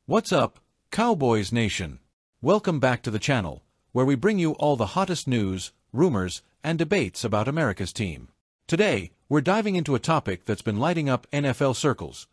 What's up, Cowboys Nation? Welcome back to the channel, where we bring you all the hottest news, rumors, and debates about America's team. Today, we're diving into a topic that's been lighting up NFL circles.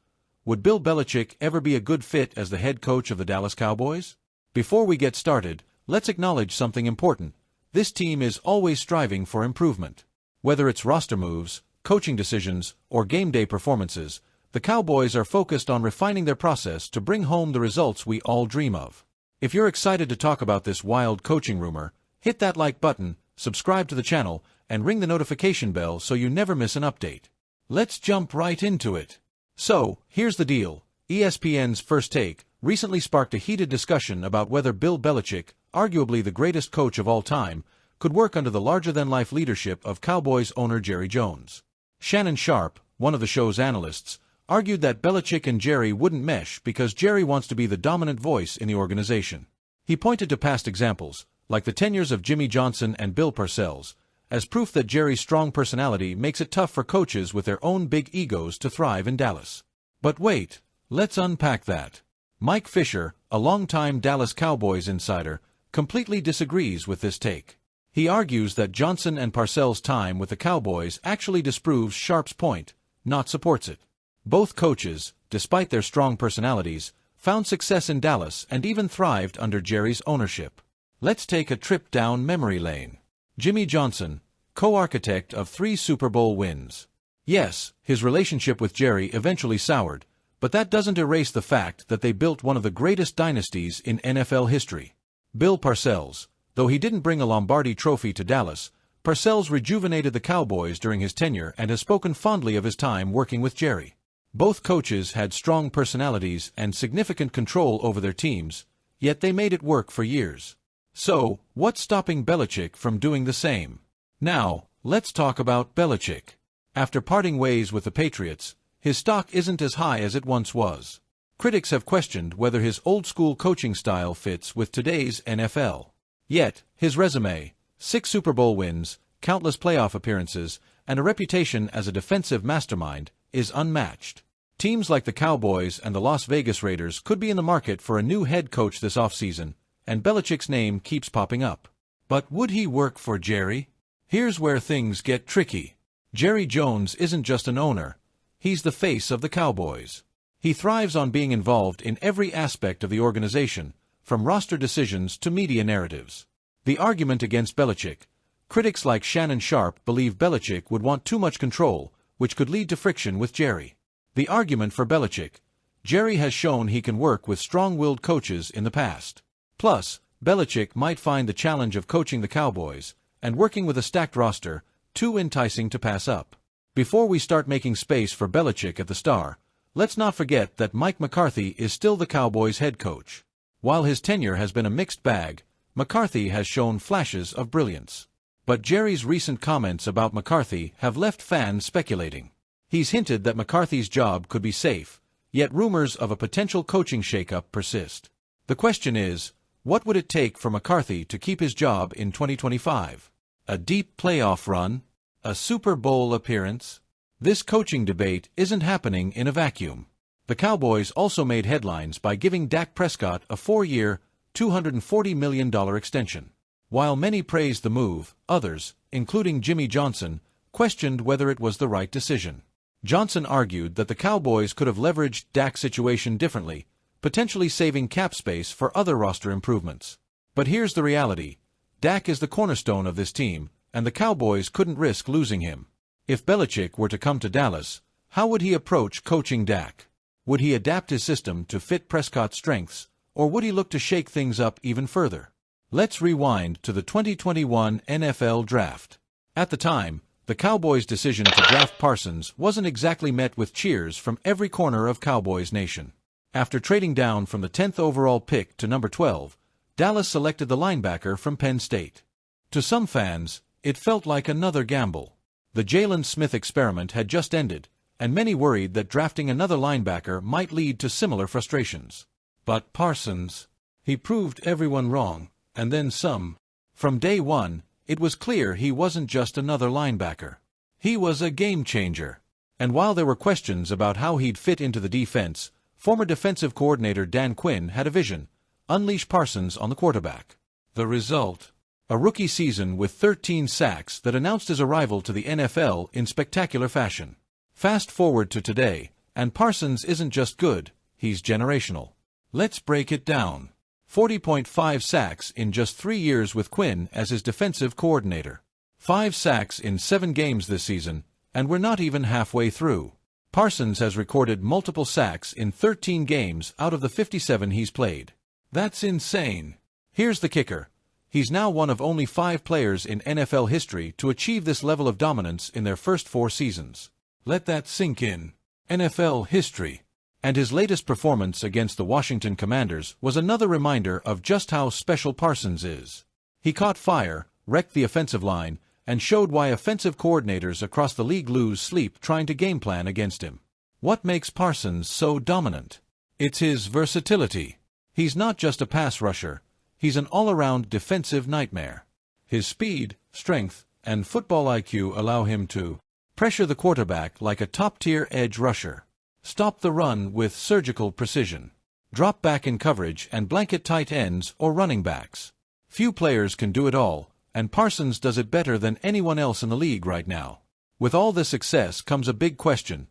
Would Bill Belichick ever be a good fit as the head coach of the Dallas Cowboys? Before we get started, let's acknowledge something important. This team is always striving for improvement. Whether it's roster moves, coaching decisions, or game day performances, the Cowboys are focused on refining their process to bring home the results we all dream of. If you're excited to talk about this wild coaching rumor, hit that like button, subscribe to the channel, and ring the notification bell so you never miss an update. Let's jump right into it. So, here's the deal. ESPN's First Take recently sparked a heated discussion about whether Bill Belichick, arguably the greatest coach of all time, could work under the larger-than-life leadership of Cowboys owner Jerry Jones. Shannon Sharpe, one of the show's analysts, argued that Belichick and Jerry wouldn't mesh because Jerry wants to be the dominant voice in the organization. He pointed to past examples, like the tenures of Jimmy Johnson and Bill Parcells, as proof that Jerry's strong personality makes it tough for coaches with their own big egos to thrive in Dallas. But wait, let's unpack that. Mike Fisher, a longtime Dallas Cowboys insider, completely disagrees with this take. He argues that Johnson and Parcells' time with the Cowboys actually disproves Sharpe's point, not supports it. Both coaches, despite their strong personalities, found success in Dallas and even thrived under Jerry's ownership. Let's take a trip down memory lane. Jimmy Johnson, co-architect of 3 Super Bowl wins. Yes, his relationship with Jerry eventually soured, but that doesn't erase the fact that they built one of the greatest dynasties in NFL history. Bill Parcells, though he didn't bring a Lombardi trophy to Dallas, Parcells rejuvenated the Cowboys during his tenure and has spoken fondly of his time working with Jerry. Both coaches had strong personalities and significant control over their teams, yet they made it work for years. So, what's stopping Belichick from doing the same? Now, let's talk about Belichick. After parting ways with the Patriots, his stock isn't as high as it once was. Critics have questioned whether his old-school coaching style fits with today's NFL. Yet, his resume, 6 Super Bowl wins, countless playoff appearances, and a reputation as a defensive mastermind, is unmatched. Teams like the Cowboys and the Las Vegas Raiders could be in the market for a new head coach this offseason, and Belichick's name keeps popping up. But would he work for Jerry? Here's where things get tricky. Jerry Jones isn't just an owner. He's the face of the Cowboys. He thrives on being involved in every aspect of the organization, from roster decisions to media narratives. The argument against Belichick: critics like Shannon Sharpe believe Belichick would want too much control, which could lead to friction with Jerry. The argument for Belichick: Jerry has shown he can work with strong-willed coaches in the past. Plus, Belichick might find the challenge of coaching the Cowboys and working with a stacked roster too enticing to pass up. Before we start making space for Belichick at the star, let's not forget that Mike McCarthy is still the Cowboys' head coach. While his tenure has been a mixed bag, McCarthy has shown flashes of brilliance. But Jerry's recent comments about McCarthy have left fans speculating. He's hinted that McCarthy's job could be safe, yet rumors of a potential coaching shakeup persist. The question is, what would it take for McCarthy to keep his job in 2025? A deep playoff run? A Super Bowl appearance? This coaching debate isn't happening in a vacuum. The Cowboys also made headlines by giving Dak Prescott a 4-year, $240 million extension. While many praised the move, others, including Jimmy Johnson, questioned whether it was the right decision. Johnson argued that the Cowboys could have leveraged Dak's situation differently, potentially saving cap space for other roster improvements. But here's the reality. Dak is the cornerstone of this team, and the Cowboys couldn't risk losing him. If Belichick were to come to Dallas, how would he approach coaching Dak? Would he adapt his system to fit Prescott's strengths, or would he look to shake things up even further? Let's rewind to the 2021 NFL Draft. At the time, the Cowboys' decision to draft Parsons wasn't exactly met with cheers from every corner of Cowboys Nation. After trading down from the 10th overall pick to number 12, Dallas selected the linebacker from Penn State. To some fans, it felt like another gamble. The Jalen Smith experiment had just ended, and many worried that drafting another linebacker might lead to similar frustrations. But Parsons, he proved everyone wrong, and then some. From day one, it was clear he wasn't just another linebacker. He was a game changer. And while there were questions about how he'd fit into the defense, Former defensive coordinator Dan Quinn had a vision: unleash Parsons on the quarterback. The result? A rookie season with 13 sacks that announced his arrival to the NFL in spectacular fashion. Fast forward to today, and Parsons isn't just good, he's generational. Let's break it down. 40.5 sacks in just 3 years with Quinn as his defensive coordinator. 5 sacks in 7 games this season, and we're not even halfway through. Parsons has recorded multiple sacks in 13 games out of the 57 he's played. That's insane. Here's the kicker. He's now one of only 5 players in NFL history to achieve this level of dominance in their first 4 seasons. Let that sink in. NFL history. And his latest performance against the Washington Commanders was another reminder of just how special Parsons is. He caught fire, wrecked the offensive line, and showed why offensive coordinators across the league lose sleep trying to game plan against him. What makes Parsons so dominant? It's his versatility. He's not just a pass rusher, he's an all-around defensive nightmare. His speed, strength, and football IQ allow him to pressure the quarterback like a top-tier edge rusher, stop the run with surgical precision, drop back in coverage and blanket tight ends or running backs. Few players can do it all, and Parsons does it better than anyone else in the league right now. With all this success comes a big question.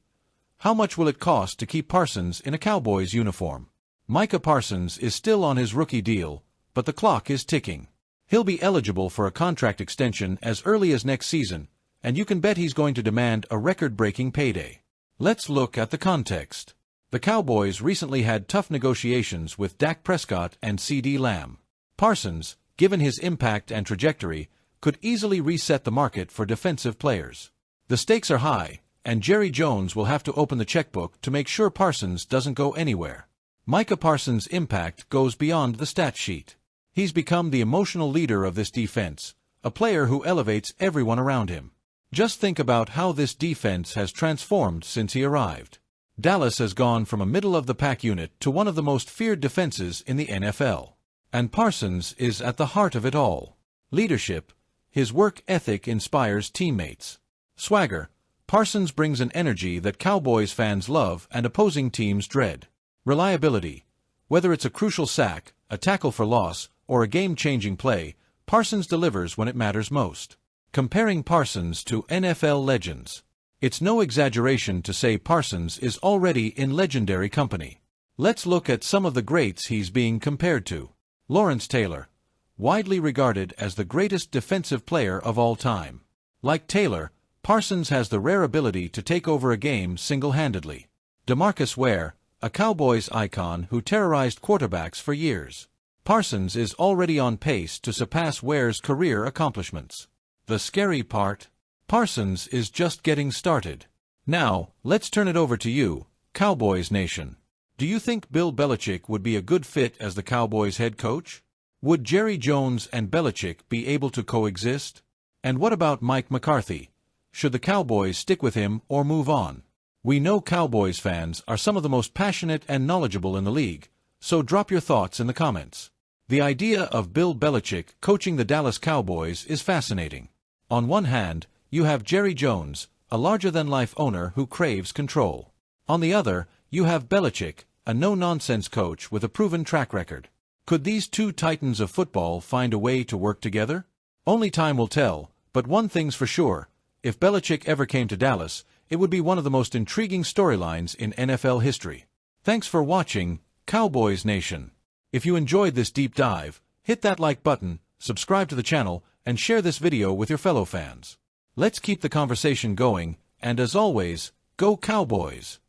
How much will it cost to keep Parsons in a Cowboys uniform? Micah Parsons is still on his rookie deal, but the clock is ticking. He'll be eligible for a contract extension as early as next season, and you can bet he's going to demand a record-breaking payday. Let's look at the context. The Cowboys recently had tough negotiations with Dak Prescott and CD Lamb. Parsons, given his impact and trajectory, could easily reset the market for defensive players. The stakes are high, and Jerry Jones will have to open the checkbook to make sure Parsons doesn't go anywhere. Micah Parsons' impact goes beyond the stat sheet. He's become the emotional leader of this defense, a player who elevates everyone around him. Just think about how this defense has transformed since he arrived. Dallas has gone from a middle-of-the-pack unit to one of the most feared defenses in the NFL. And Parsons is at the heart of it all. Leadership. His work ethic inspires teammates. Swagger. Parsons brings an energy that Cowboys fans love and opposing teams dread. Reliability. Whether it's a crucial sack, a tackle for loss, or a game-changing play, Parsons delivers when it matters most. Comparing Parsons to NFL legends. It's no exaggeration to say Parsons is already in legendary company. Let's look at some of the greats he's being compared to. Lawrence Taylor, widely regarded as the greatest defensive player of all time. Like Taylor, Parsons has the rare ability to take over a game single-handedly. DeMarcus Ware, a Cowboys icon who terrorized quarterbacks for years. Parsons is already on pace to surpass Ware's career accomplishments. The scary part? Parsons is just getting started. Now, let's turn it over to you, Cowboys Nation. Do you think Bill Belichick would be a good fit as the Cowboys head coach? Would Jerry Jones and Belichick be able to coexist? And what about Mike McCarthy? Should the Cowboys stick with him or move on? We know Cowboys fans are some of the most passionate and knowledgeable in the league, so drop your thoughts in the comments. The idea of Bill Belichick coaching the Dallas Cowboys is fascinating. On one hand, you have Jerry Jones, a larger-than-life owner who craves control. On the other, you have Belichick, a no-nonsense coach with a proven track record. Could these two titans of football find a way to work together? Only time will tell, but one thing's for sure. If Belichick ever came to Dallas, it would be one of the most intriguing storylines in NFL history. Thanks for watching, Cowboys Nation. If you enjoyed this deep dive, hit that like button, subscribe to the channel, and share this video with your fellow fans. Let's keep the conversation going, and as always, go Cowboys!